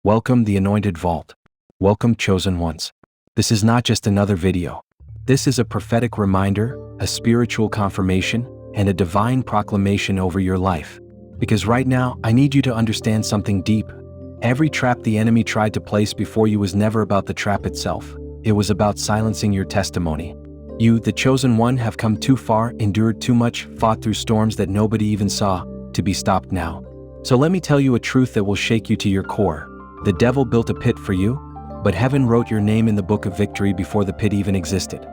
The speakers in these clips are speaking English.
Welcome the anointed vault. Welcome chosen ones. This is not just another video. This is a prophetic reminder, a spiritual confirmation, and a divine proclamation over your life. Because right now, I need you to understand something deep. Every trap the enemy tried to place before you was never about the trap itself. It was about silencing your testimony. You, the chosen one, have come too far, endured too much, fought through storms that nobody even saw, to be stopped now. So let me tell you a truth that will shake you to your core. The devil built a pit for you, but heaven wrote your name in the book of victory before the pit even existed.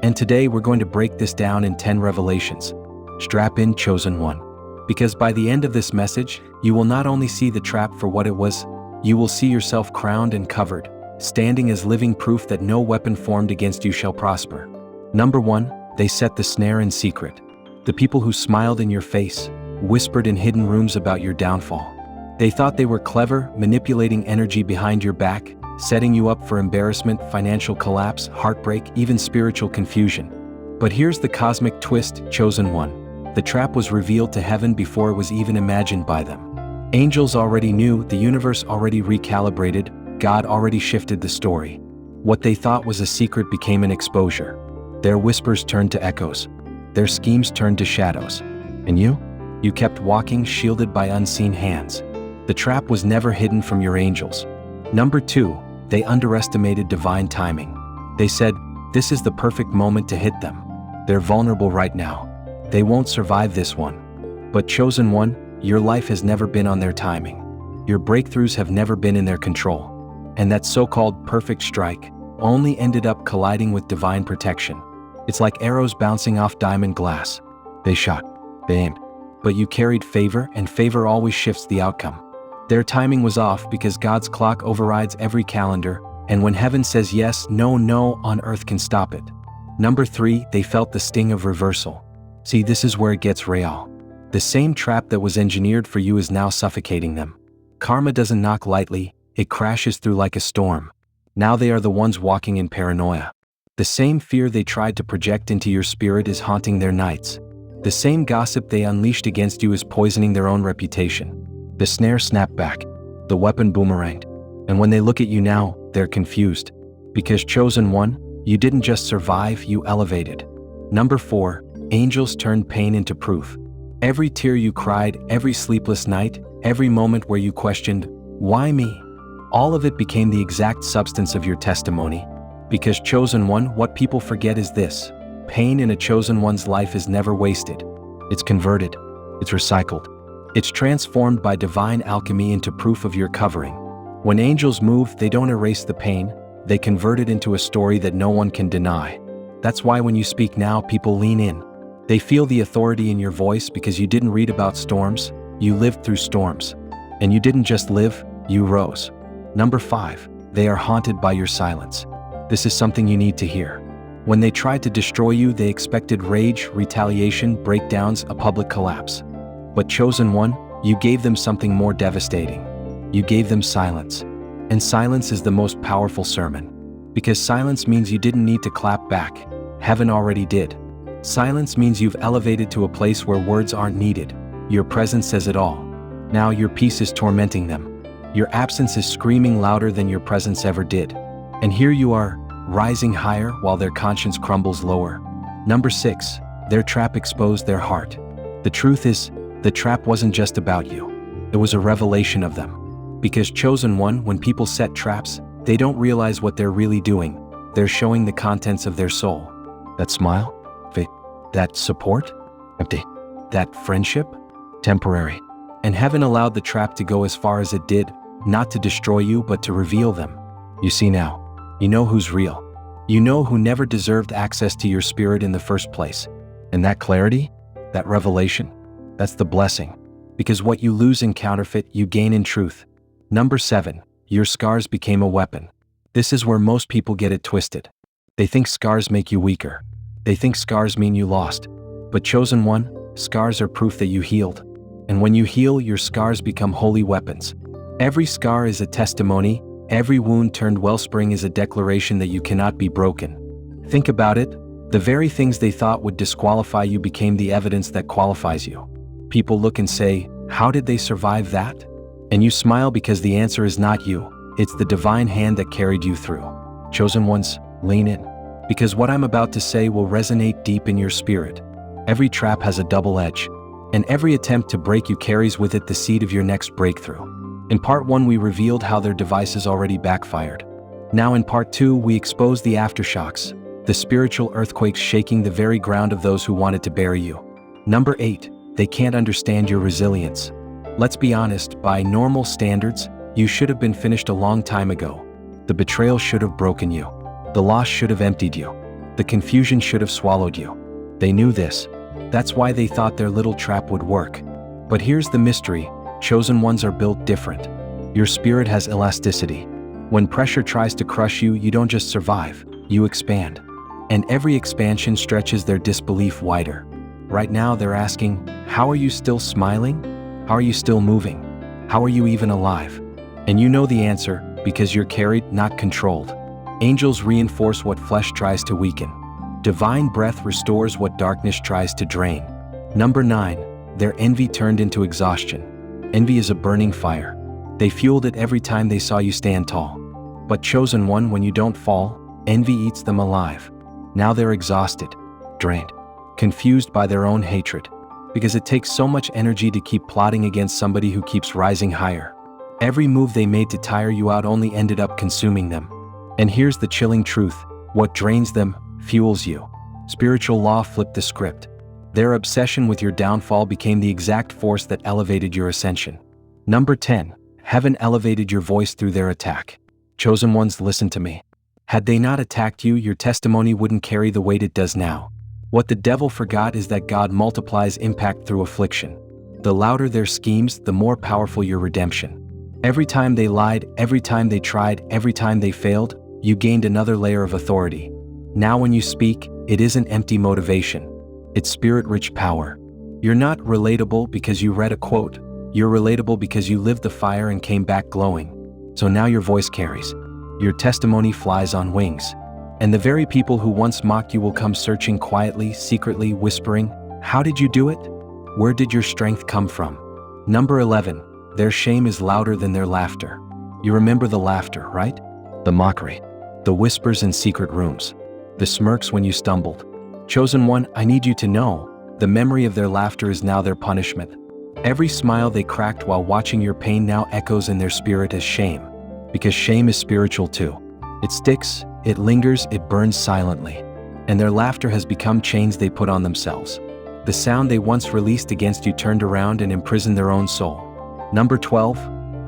And today we're going to break this down in 10 revelations. Strap in, chosen one. Because by the end of this message, you will not only see the trap for what it was, you will see yourself crowned and covered, standing as living proof that no weapon formed against you shall prosper. Number 1, they set the snare in secret. The people who smiled in your face, whispered in hidden rooms about your downfall. They thought they were clever, manipulating energy behind your back, setting you up for embarrassment, financial collapse, heartbreak, even spiritual confusion. But here's the cosmic twist, chosen one. The trap was revealed to heaven before it was even imagined by them. Angels already knew, the universe already recalibrated, God already shifted the story. What they thought was a secret became an exposure. Their whispers turned to echoes. Their schemes turned to shadows. And you kept walking, shielded by unseen hands. The trap was never hidden from your angels. Number 2, they underestimated divine timing. They said, this is the perfect moment to hit them. They're vulnerable right now. They won't survive this one. But chosen one, your life has never been on their timing. Your breakthroughs have never been in their control. And that so-called perfect strike only ended up colliding with divine protection. It's like arrows bouncing off diamond glass. They shot, they aimed, but you carried favor, and favor always shifts the outcome. Their timing was off because God's clock overrides every calendar, and when heaven says yes, no on earth can stop it. Number 3, they felt the sting of reversal. See, this is where it gets real. The same trap that was engineered for you is now suffocating them. Karma doesn't knock lightly, it crashes through like a storm. Now they are the ones walking in paranoia. The same fear they tried to project into your spirit is haunting their nights. The same gossip they unleashed against you is poisoning their own reputation. The snare snapped back, the weapon boomeranged, and when they look at you now, they're confused. Because chosen one, you didn't just survive, you elevated. Number 4, angels turned pain into proof. Every tear you cried, every sleepless night, every moment where you questioned, why me? All of it became the exact substance of your testimony. Because chosen one, what people forget is this: pain in a chosen one's life is never wasted. It's converted. It's recycled. It's transformed by divine alchemy into proof of your covering. When angels move, they don't erase the pain, they convert it into a story that no one can deny. That's why when you speak now, people lean in. They feel the authority in your voice because you didn't read about storms, you lived through storms. And you didn't just live, you rose. Number 5, they are haunted by your silence. This is something you need to hear. When they tried to destroy you, they expected rage, retaliation, breakdowns, a public collapse. But chosen one, you gave them something more devastating. You gave them silence. And silence is the most powerful sermon. Because silence means you didn't need to clap back. Heaven already did. Silence means you've elevated to a place where words aren't needed. Your presence says it all. Now your peace is tormenting them. Your absence is screaming louder than your presence ever did. And here you are, rising higher while their conscience crumbles lower. Number 6, their trap exposed their heart. The truth is, the trap wasn't just about you. It was a revelation of them. Because chosen one, when people set traps, they don't realize what they're really doing. They're showing the contents of their soul. That smile? Faith? That support? Empty. That friendship? Temporary. And heaven allowed the trap to go as far as it did, not to destroy you, but to reveal them. You see now. You know who's real. You know who never deserved access to your spirit in the first place. And that clarity, that revelation, that's the blessing. Because what you lose in counterfeit, you gain in truth. Number 7, your scars became a weapon. This is where most people get it twisted. They think scars make you weaker. They think scars mean you lost. But chosen one, scars are proof that you healed. And when you heal, your scars become holy weapons. Every scar is a testimony. Every wound turned wellspring is a declaration that you cannot be broken. Think about it. The very things they thought would disqualify you became the evidence that qualifies you. People look and say, how did they survive that? And you smile because the answer is not you. It's the divine hand that carried you through. Chosen ones, lean in, because what I'm about to say will resonate deep in your spirit. Every trap has a double edge, and every attempt to break you carries with it the seed of your next breakthrough. In part 1, we revealed how their devices already backfired. Now in part 2, we expose the aftershocks, the spiritual earthquakes shaking the very ground of those who wanted to bury you. Number 8, they can't understand your resilience. Let's be honest, by normal standards, you should have been finished a long time ago. The betrayal should have broken you. The loss should have emptied you. The confusion should have swallowed you. They knew this. That's why they thought their little trap would work. But here's the mystery: chosen ones are built different. Your spirit has elasticity. When pressure tries to crush you, you don't just survive, you expand. And every expansion stretches their disbelief wider. Right now they're asking, how are you still smiling? How are you still moving? How are you even alive? And you know the answer, because you're carried, not controlled. Angels reinforce what flesh tries to weaken. Divine breath restores what darkness tries to drain. Number 9, their envy turned into exhaustion. Envy is a burning fire. They fueled it every time they saw you stand tall. But chosen one, when you don't fall, envy eats them alive. Now they're exhausted, drained, confused by their own hatred, because it takes so much energy to keep plotting against somebody who keeps rising higher. Every move they made to tire you out only ended up consuming them. And here's the chilling truth: what drains them fuels you. Spiritual law flipped the script. Their obsession with your downfall became the exact force that elevated your ascension. Number 10, heaven elevated your voice through their attack. Chosen ones, listen to me. Had they not attacked you, your testimony wouldn't carry the weight it does now. What the devil forgot is that God multiplies impact through affliction. The louder their schemes, the more powerful your redemption. Every time they lied, every time they tried, every time they failed, you gained another layer of authority. Now when you speak, it isn't empty motivation. It's spirit-rich power. You're not relatable because you read a quote. You're relatable because you lived the fire and came back glowing. So now your voice carries. Your testimony flies on wings. And the very people who once mocked you will come searching quietly, secretly, whispering, "How did you do it? Where did your strength come from?" Number 11, their shame is louder than their laughter. You remember the laughter, right? The mockery, the whispers in secret rooms, the smirks when you stumbled. Chosen one, I need you to know, the memory of their laughter is now their punishment. Every smile they cracked while watching your pain now echoes in their spirit as shame. Because shame is spiritual too. It sticks, it lingers, it burns silently. And their laughter has become chains they put on themselves. The sound they once released against you turned around and imprisoned their own soul. Number 12,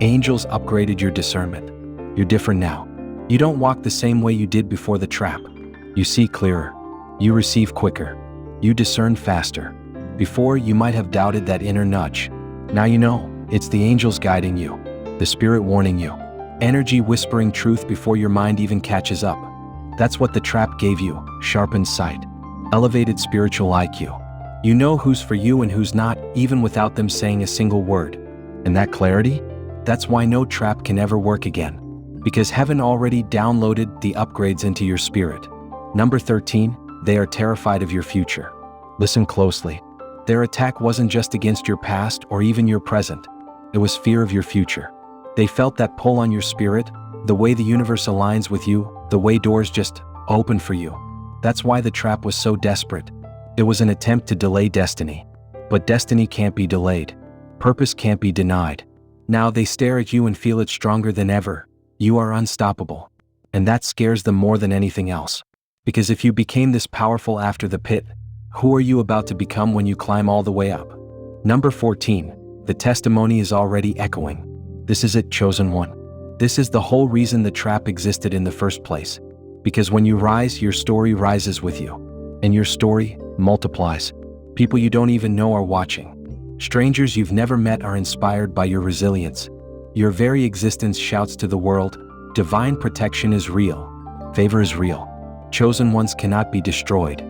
angels upgraded your discernment. You're different now. You don't walk the same way you did before the trap. You see clearer. You receive quicker. You discern faster. Before, you might have doubted that inner nudge. Now you know, it's the angels guiding you, the spirit warning you, energy whispering truth before your mind even catches up. That's what the trap gave you: sharpened sight, elevated spiritual IQ. You know who's for you and who's not, even without them saying a single word. And that clarity? That's why no trap can ever work again. Because heaven already downloaded the upgrades into your spirit. Number 13, they are terrified of your future. Listen closely. Their attack wasn't just against your past or even your present. It was fear of your future. They felt that pull on your spirit, the way the universe aligns with you, the way doors just open for you. That's why the trap was so desperate. It was an attempt to delay destiny. But destiny can't be delayed. Purpose can't be denied. Now they stare at you and feel it stronger than ever. You are unstoppable. And that scares them more than anything else. Because if you became this powerful after the pit, who are you about to become when you climb all the way up? Number 14, the testimony is already echoing. This is it, chosen one. This is the whole reason the trap existed in the first place. Because when you rise, your story rises with you. And your story multiplies. People you don't even know are watching. Strangers you've never met are inspired by your resilience. Your very existence shouts to the world, divine protection is real. Favor is real. Chosen ones cannot be destroyed.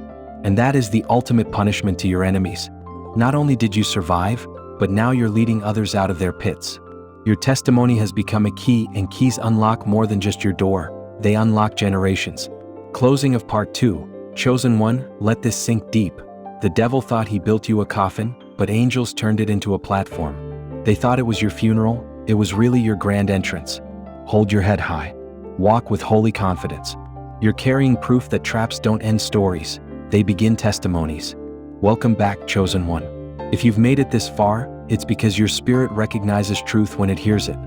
And that is the ultimate punishment to your enemies. Not only did you survive, but now you're leading others out of their pits. Your testimony has become a key, and keys unlock more than just your door. They unlock generations. Closing of part 2. Chosen one, let this sink deep. The devil thought he built you a coffin, but angels turned it into a platform. They thought it was your funeral. It was really your grand entrance. Hold your head high. Walk with holy confidence. You're carrying proof that traps don't end stories, they begin testimonies. Welcome back, chosen one. If you've made it this far, it's because your spirit recognizes truth when it hears it.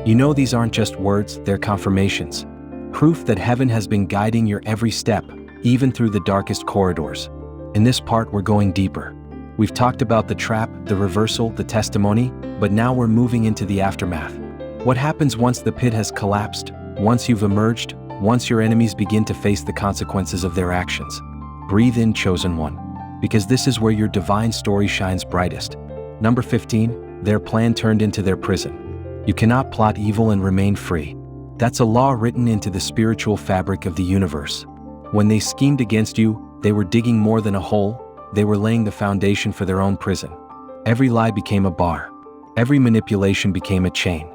You know these aren't just words, they're confirmations. Proof that heaven has been guiding your every step, even through the darkest corridors. In this part, we're going deeper. We've talked about the trap, the reversal, the testimony, but now we're moving into the aftermath. What happens once the pit has collapsed, once you've emerged, once your enemies begin to face the consequences of their actions? Breathe in, chosen one, because this is where your divine story shines brightest. Number 15, their plan turned into their prison. You cannot plot evil and remain free. That's a law written into the spiritual fabric of the universe. When they schemed against you, they were digging more than a hole, they were laying the foundation for their own prison. Every lie became a bar. Every manipulation became a chain.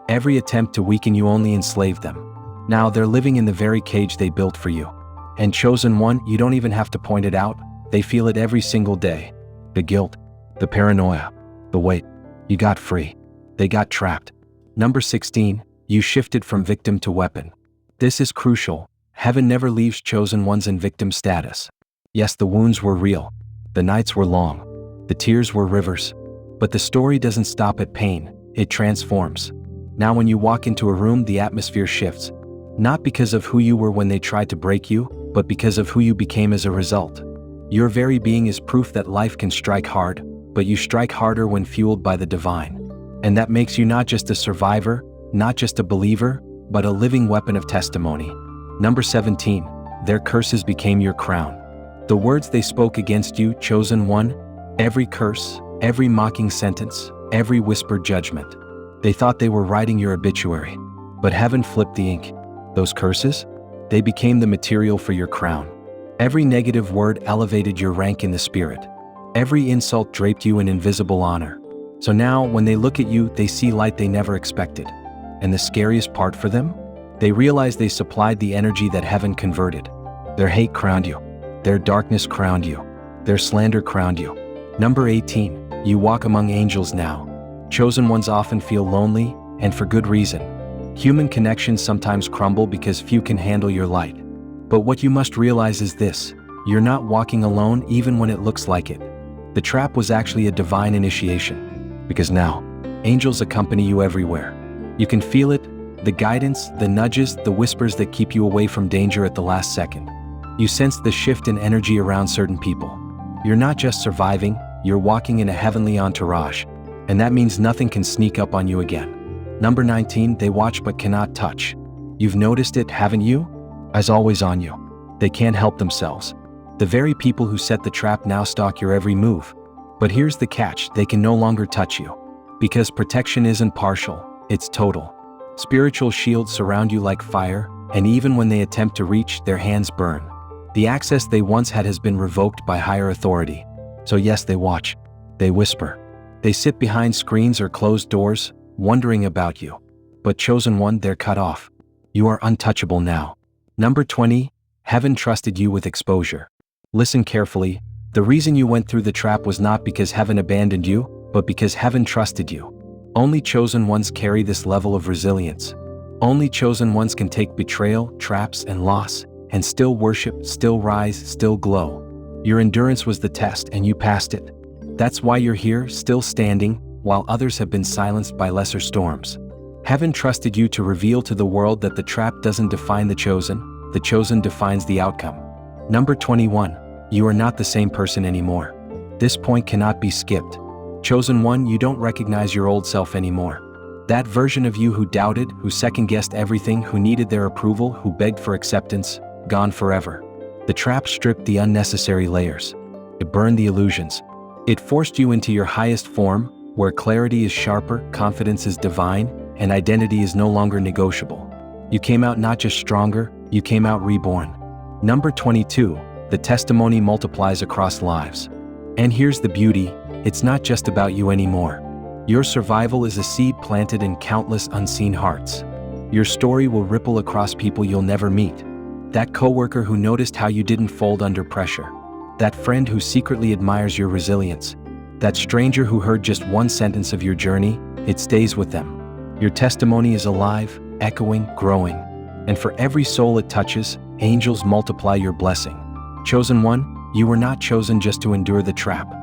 Every attempt to weaken you only enslaved them. Now they're living in the very cage they built for you. And chosen one, you don't even have to point it out, they feel it every single day. The guilt, the paranoia, the weight. You got free. They got trapped. Number 16, you shifted from victim to weapon. This is crucial. Heaven never leaves chosen ones in victim status. Yes, the wounds were real. The nights were long. The tears were rivers. But the story doesn't stop at pain, it transforms. Now when you walk into a room, the atmosphere shifts. Not because of who you were when they tried to break you, but because of who you became as a result. Your very being is proof that life can strike hard, but you strike harder when fueled by the divine. And that makes you not just a survivor, not just a believer, but a living weapon of testimony. Number 17, their curses became your crown. The words they spoke against you, chosen one, every curse, every mocking sentence, every whispered judgment. They thought they were writing your obituary, but heaven flipped the ink. Those curses? They became the material for your crown. Every negative word elevated your rank in the spirit. Every insult draped you in invisible honor. So now, when they look at you, they see light they never expected. And the scariest part for them? They realize they supplied the energy that heaven converted. Their hate crowned you. Their darkness crowned you. Their slander crowned you. Number 18, you walk among angels now. Chosen ones often feel lonely, and for good reason. Human connections sometimes crumble because few can handle your light. But what you must realize is this: you're not walking alone even when it looks like it. The trap was actually a divine initiation. Because now, angels accompany you everywhere. You can feel it, the guidance, the nudges, the whispers that keep you away from danger at the last second. You sense the shift in energy around certain people. You're not just surviving, you're walking in a heavenly entourage. And that means nothing can sneak up on you again. Number 19, they watch but cannot touch. You've noticed it, haven't you? Eyes always on you. They can't help themselves. The very people who set the trap now stalk your every move. But here's the catch, they can no longer touch you. Because protection isn't partial, it's total. Spiritual shields surround you like fire, and even when they attempt to reach, their hands burn. The access they once had has been revoked by higher authority. So yes, they watch. They whisper. They sit behind screens or closed doors, wondering about you. But chosen one, they're cut off. You are untouchable now. Number 20, heaven trusted you with exposure. Listen carefully, the reason you went through the trap was not because heaven abandoned you, but because heaven trusted you. Only chosen ones carry this level of resilience. Only chosen ones can take betrayal, traps, and loss, and still worship, still rise, still glow. Your endurance was the test, and you passed it. That's why you're here, still standing, while others have been silenced by lesser storms. Heaven trusted you to reveal to the world that the trap doesn't define the chosen defines the outcome. Number 21, you are not the same person anymore. This point cannot be skipped. Chosen one, you don't recognize your old self anymore. That version of you who doubted, who second-guessed everything, who needed their approval, who begged for acceptance, gone forever. The trap stripped the unnecessary layers. It burned the illusions. It forced you into your highest form, where clarity is sharper, confidence is divine, and identity is no longer negotiable. You came out not just stronger, you came out reborn. Number 22, the testimony multiplies across lives. And here's the beauty, it's not just about you anymore. Your survival is a seed planted in countless unseen hearts. Your story will ripple across people you'll never meet. That coworker who noticed how you didn't fold under pressure. That friend who secretly admires your resilience. That stranger who heard just one sentence of your journey, it stays with them. Your testimony is alive, echoing, growing. And for every soul it touches, angels multiply your blessing. Chosen one, you were not chosen just to endure the trap.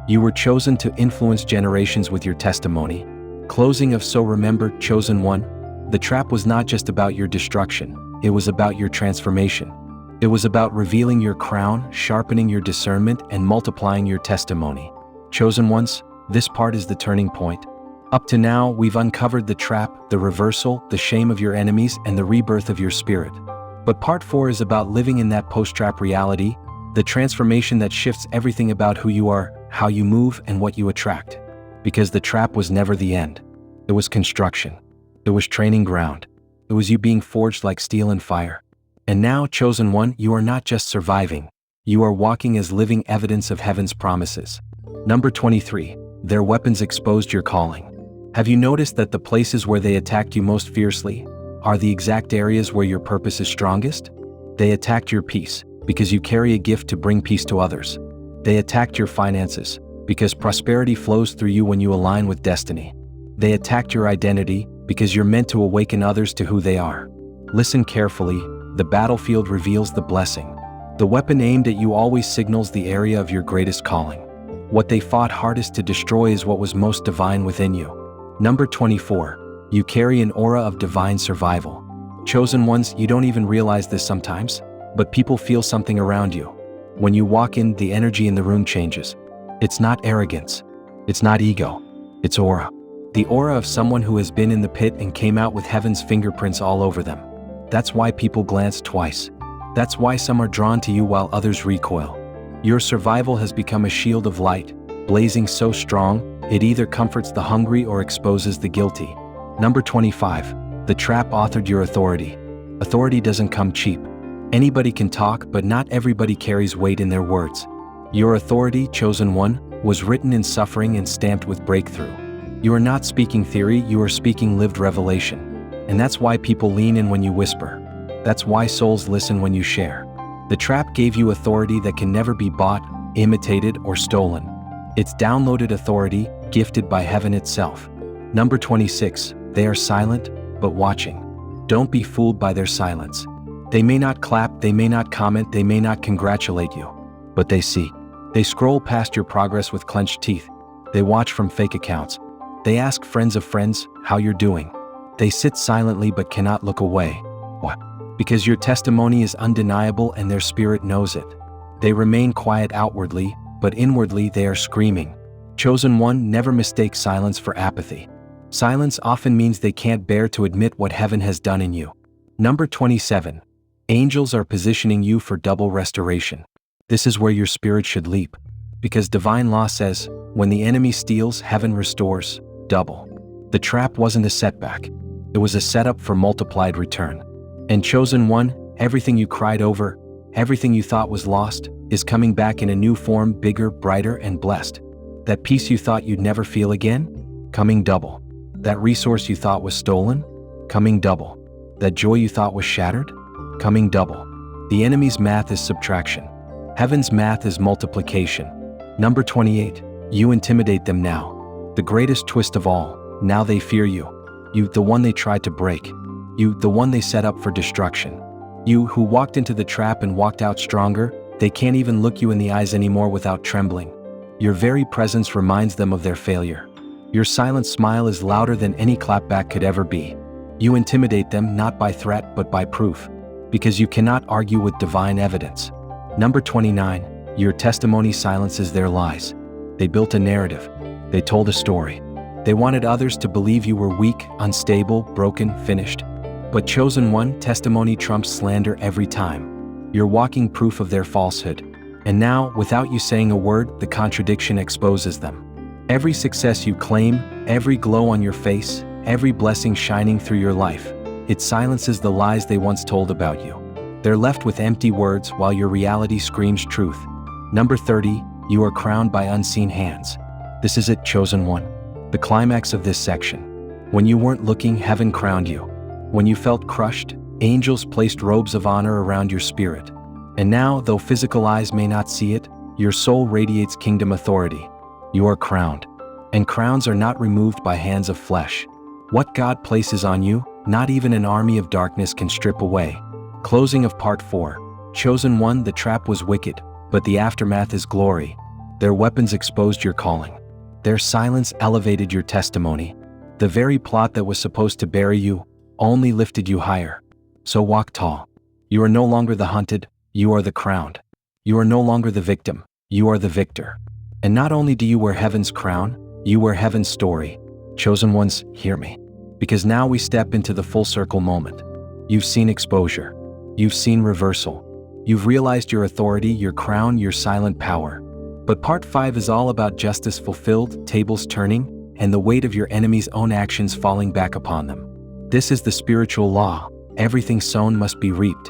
You were chosen to influence generations with your testimony. Closing of So remember, chosen one, the trap was not just about your destruction, it was about your transformation. It was about revealing your crown, sharpening your discernment, and multiplying your testimony. Chosen ones, this part is the turning point. Up to now, we've uncovered the trap, the reversal, the shame of your enemies, and the rebirth of your spirit. But part 4 is about living in that post-trap reality, the transformation that shifts everything about who you are, how you move, and what you attract. Because the trap was never the end. It was construction. It was training ground. It was you being forged like steel and fire. And now, chosen one, you are not just surviving. You are walking as living evidence of heaven's promises. Number 23. Their weapons exposed your calling. Have you noticed that the places where they attacked you most fiercely are the exact areas where your purpose is strongest? They attacked your peace, because you carry a gift to bring peace to others. They attacked your finances, because prosperity flows through you when you align with destiny. They attacked your identity, because you're meant to awaken others to who they are. Listen carefully, the battlefield reveals the blessing. The weapon aimed at you always signals the area of your greatest calling. What they fought hardest to destroy is what was most divine within you. Number 24. You carry an aura of divine survival. Chosen ones, you don't even realize this sometimes, but people feel something around you. When you walk in, the energy in the room changes. It's not arrogance. It's not ego. It's aura. The aura of someone who has been in the pit and came out with heaven's fingerprints all over them. That's why people glance twice. That's why some are drawn to you while others recoil. Your survival has become a shield of light, blazing so strong, it either comforts the hungry or exposes the guilty. Number 25. The trap authored your authority. Authority doesn't come cheap. Anybody can talk, but not everybody carries weight in their words. Your authority, chosen one, was written in suffering and stamped with breakthrough. You are not speaking theory, you are speaking lived revelation. And that's why people lean in when you whisper. That's why souls listen when you share. The trap gave you authority that can never be bought, imitated, or stolen. It's downloaded authority, gifted by heaven itself. Number 26. They are silent, but watching. Don't be fooled by their silence. They may not clap, they may not comment, they may not congratulate you, but they see. They scroll past your progress with clenched teeth. They watch from fake accounts. They ask friends of friends how you're doing. They sit silently but cannot look away. What? Because your testimony is undeniable and their spirit knows it. They remain quiet outwardly, but inwardly they are screaming. Chosen one, never mistake silence for apathy. Silence often means they can't bear to admit what heaven has done in you. Number 27. Angels are positioning you for double restoration. This is where your spirit should leap. Because divine law says, when the enemy steals, heaven restores, double. The trap wasn't a setback. It was a setup for multiplied return. And chosen one, everything you cried over, everything you thought was lost, is coming back in a new form, bigger, brighter, and blessed. That peace you thought you'd never feel again? Coming double. That resource you thought was stolen? Coming double. That joy you thought was shattered? Coming double. The enemy's math is subtraction. Heaven's math is multiplication. Number 28. You intimidate them now. The greatest twist of all, now they fear you. You, the one they tried to break. You, the one they set up for destruction. You, who walked into the trap and walked out stronger, they can't even look you in the eyes anymore without trembling. Your very presence reminds them of their failure. Your silent smile is louder than any clapback could ever be. You intimidate them not by threat but by proof. Because you cannot argue with divine evidence. Number 29. Your testimony silences their lies. They built a narrative. They told a story. They wanted others to believe you were weak, unstable, broken, finished. But chosen one, testimony trumps slander every time. You're walking proof of their falsehood. And now, without you saying a word, the contradiction exposes them. Every success you claim, every glow on your face, every blessing shining through your life, it silences the lies they once told about you. They're left with empty words while your reality screams truth. Number 30. You are crowned by unseen hands. This is it, chosen one. The climax of this section. When you weren't looking, heaven crowned you. When you felt crushed, angels placed robes of honor around your spirit. And now, though physical eyes may not see it, your soul radiates kingdom authority. You are crowned. And crowns are not removed by hands of flesh. What God places on you, not even an army of darkness can strip away. Closing of Part 4. Chosen One, the trap was wicked, but the aftermath is glory. Their weapons exposed your calling. Their silence elevated your testimony. The very plot that was supposed to bury you only lifted you higher. So walk tall. You are no longer the hunted, you are the crowned. You are no longer the victim, you are the victor. And not only do you wear heaven's crown, you wear heaven's story. Chosen ones, hear me. Because now we step into the full circle moment. You've seen exposure. You've seen reversal. You've realized your authority, your crown, your silent power. But Part 5 is all about justice fulfilled, tables turning, and the weight of your enemy's own actions falling back upon them. This is the spiritual law. Everything sown must be reaped.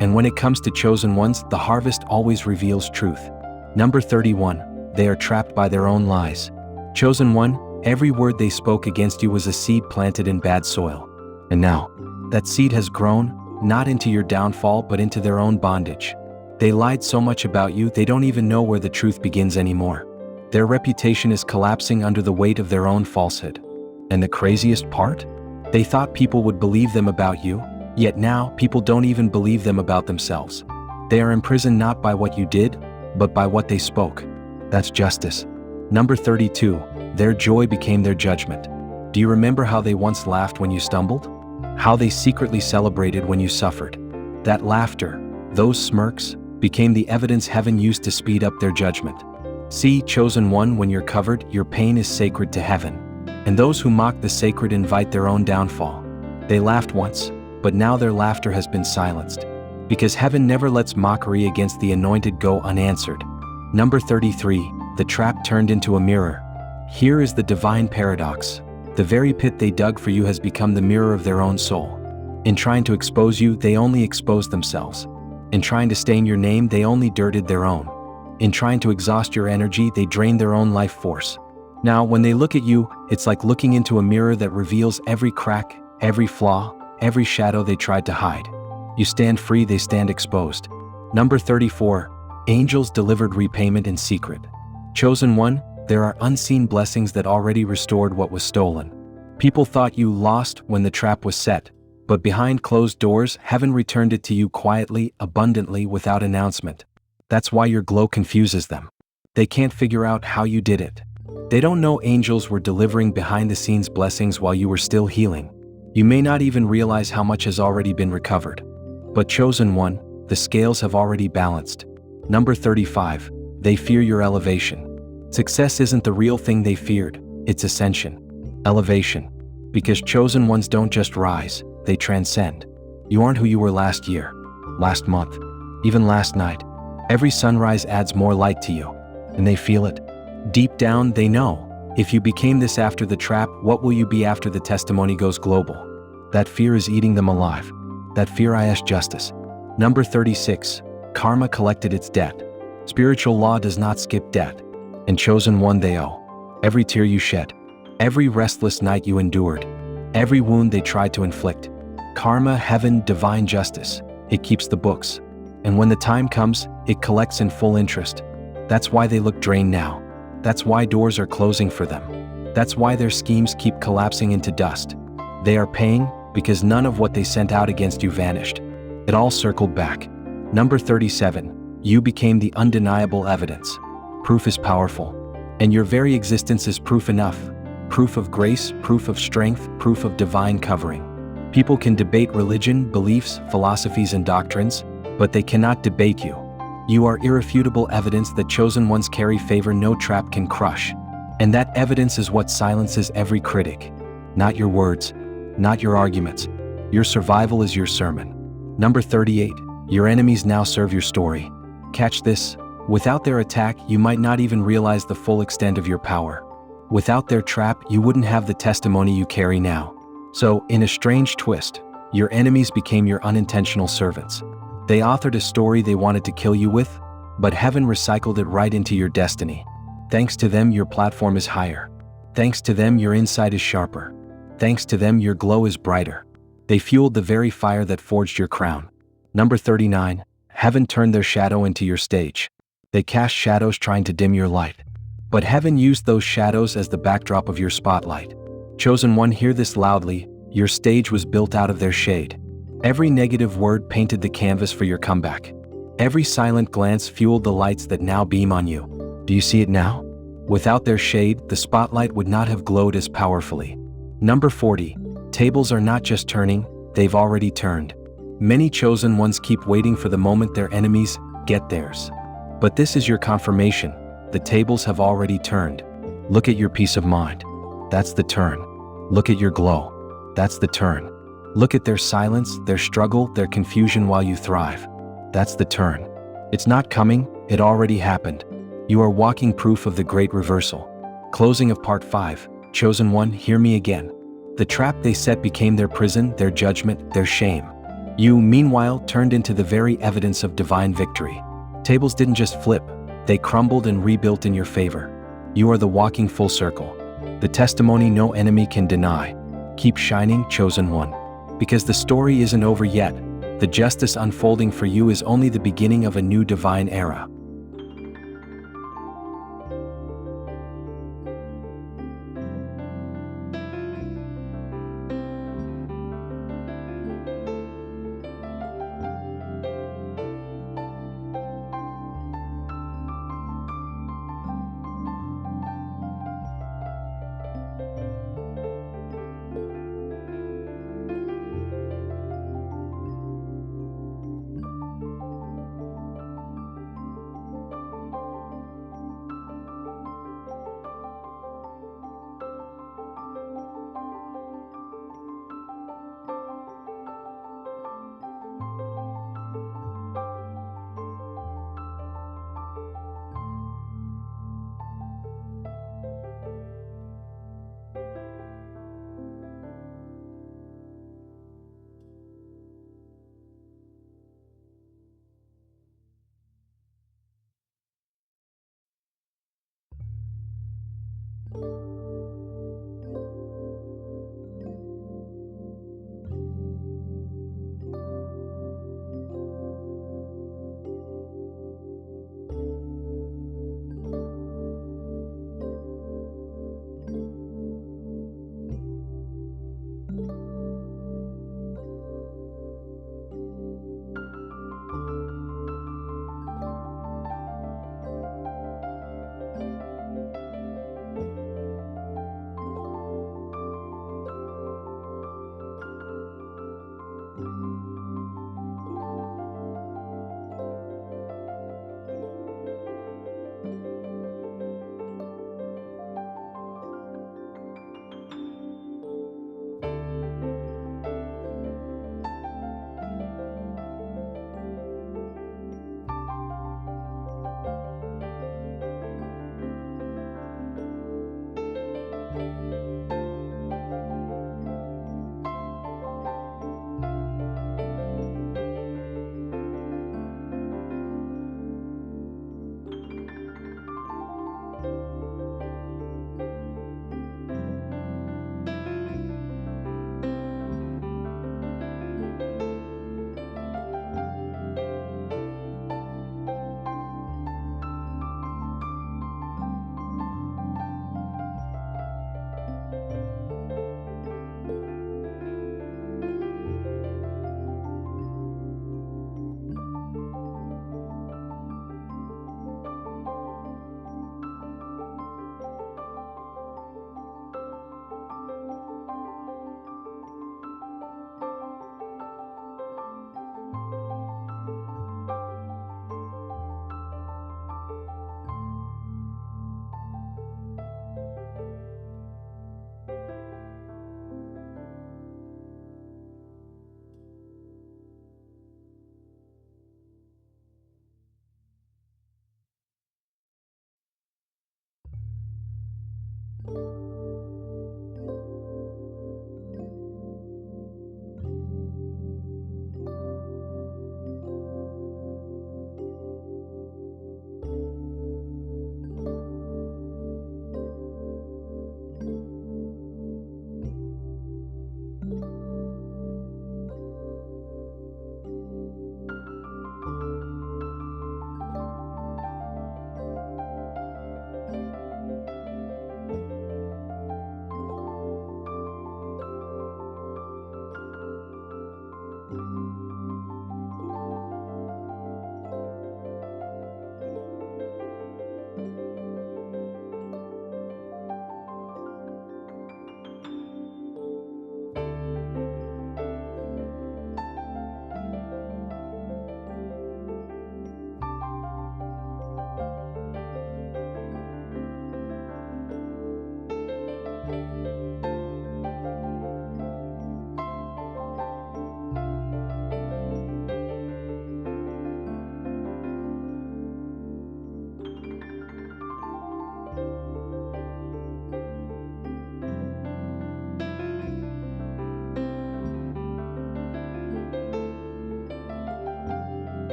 And when it comes to chosen ones, the harvest always reveals truth. Number 31. They are trapped by their own lies. Chosen one, every word they spoke against you was a seed planted in bad soil. And now, that seed has grown, not into your downfall but into their own bondage. They lied so much about you they don't even know where the truth begins anymore. Their reputation is collapsing under the weight of their own falsehood. And the craziest part? They thought people would believe them about you, yet now people don't even believe them about themselves. They are imprisoned not by what you did, but by what they spoke. That's justice. Number 32. Their joy became their judgment. Do you remember how they once laughed when you stumbled? How they secretly celebrated when you suffered? That laughter, those smirks, became the evidence heaven used to speed up their judgment. See, chosen one, when you're covered, your pain is sacred to heaven. And those who mock the sacred invite their own downfall. They laughed once, but now their laughter has been silenced. Because heaven never lets mockery against the anointed go unanswered. Number 33. The trap turned into a mirror. Here is the divine paradox. The very pit they dug for you has become the mirror of their own soul. In trying to expose you, they only exposed themselves. In trying to stain your name, they only dirted their own. In trying to exhaust your energy, they drained their own life force. Now, when they look at you, it's like looking into a mirror that reveals every crack, every flaw, every shadow they tried to hide. You stand free, they stand exposed. Number 34. Angels delivered repayment in secret. Chosen one, there are unseen blessings that already restored what was stolen. People thought you lost when the trap was set, but behind closed doors, heaven returned it to you quietly, abundantly, without announcement. That's why your glow confuses them. They can't figure out how you did it. They don't know angels were delivering behind-the-scenes blessings while you were still healing. You may not even realize how much has already been recovered. But chosen one, the scales have already balanced. Number 35. They fear your elevation. Success isn't the real thing they feared, it's ascension. Elevation. Because chosen ones don't just rise, they transcend. You aren't who you were last year, last month, even last night. Every sunrise adds more light to you, and they feel it. Deep down, they know, if you became this after the trap, what will you be after the testimony goes global? That fear is eating them alive. That fear is justice. Number 36. Karma collected its debt. Spiritual law does not skip debt. And chosen one, they owe. Every tear you shed, every restless night you endured, every wound they tried to inflict. Karma, heaven, divine justice. It keeps the books. And when the time comes, it collects in full interest. That's why they look drained now. That's why doors are closing for them. That's why their schemes keep collapsing into dust. They are paying because none of what they sent out against you vanished. It all circled back. Number 37. You became the undeniable evidence. Proof is powerful. And your very existence is proof enough. Proof of grace, proof of strength, proof of divine covering. People can debate religion, beliefs, philosophies, and doctrines, but they cannot debate you. You are irrefutable evidence that chosen ones carry favor no trap can crush. And that evidence is what silences every critic. Not your words, not your arguments. Your survival is your sermon. Number 38. Your enemies now serve your story. Catch this. Without their attack, you might not even realize the full extent of your power. Without their trap, you wouldn't have the testimony you carry now. So, in a strange twist, your enemies became your unintentional servants. They authored a story they wanted to kill you with, but heaven recycled it right into your destiny. Thanks to them, your platform is higher. Thanks to them, your insight is sharper. Thanks to them, your glow is brighter. They fueled the very fire that forged your crown. Number 39. Heaven turned their shadow into your stage. They cast shadows trying to dim your light. But heaven used those shadows as the backdrop of your spotlight. Chosen one, hear this loudly. Your stage was built out of their shade. Every negative word painted the canvas for your comeback. Every silent glance fueled the lights that now beam on you. Do you see it now? Without their shade, the spotlight would not have glowed as powerfully. Number 40. Tables are not just turning, they've already turned. Many chosen ones keep waiting for the moment their enemies get theirs. But this is your confirmation. The tables have already turned. Look at your peace of mind. That's the turn. Look at your glow. That's the turn. Look at their silence, their struggle, their confusion while you thrive. That's the turn. It's not coming, it already happened. You are walking proof of the great reversal. Closing of part 5. Chosen one, hear me again. The trap they set became their prison, their judgment, their shame. You, meanwhile, turned into the very evidence of divine victory. Tables didn't just flip, they crumbled and rebuilt in your favor. You are the walking full circle. The testimony no enemy can deny. Keep shining, chosen one. Because the story isn't over yet. The justice unfolding for you is only the beginning of a new divine era.